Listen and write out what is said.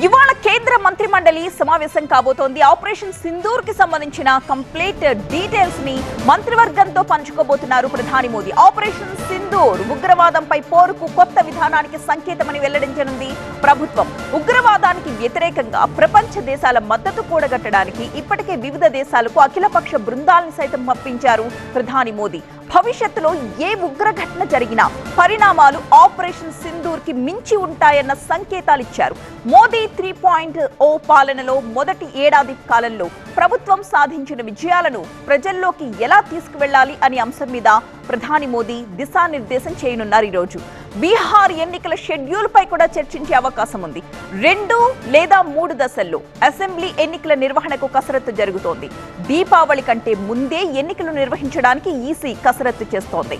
ఇవాళ కేంద్ర మంత్రి మండలి సమావేశం కాబోతోంది. ఆపరేషన్ సింధూర్ కి సంబంధించిన కంప్లీట్ డీటెయిల్స్ ని మంత్రివర్గంతో పంచుకోబోతున్నారు ప్రధాని మోదీ. ఆపరేషన్ సింధూర్ ఉగ్రవాదంపై పోరుకు కొత్త విధానానికి సంకేతమని వెల్లడించనుంది ప్రభుత్వం. ఉగ్రవాదానికి వ్యతిరేకంగా ప్రపంచ దేశాల మద్దతు కూడగట్టడానికి ఇప్పటికే వివిధ దేశాలకు అఖిలపక్ష బృందాలను సైతం పంపించారు ప్రధాని మోదీ. భవిష్యత్తులో ఏ ఉగ్ర ఘటన జరిగినా పరిణామాలు ఆపరేషన్ సింధూర్ కి మించి ఉంటాయన్న సంకేతాలు ఇచ్చారు. మోదీ 3.0 పాలనలో మొదటి ఏడాది కాలంలో ప్రభుత్వం సాధించిన విజయాలను ప్రజల్లోకి ఎలా తీసుకువెళ్లాలి అనే అంశం మీద ప్రధాని మోదీ దిశానిర్దేశం చేయనున్నారు. ఈరోజు బీహార్ ఎన్నికల షెడ్యూల్ పై కూడా చర్చించే అవకాశం ఉంది. 2 లేదా 3 దశల్లో అసెంబ్లీ ఎన్నికల నిర్వహణకు కసరత్తు జరుగుతోంది. దీపావళి కంటే ముందే ఎన్నికలు నిర్వహించడానికి ఈసీ కసరత్తు చేస్తోంది.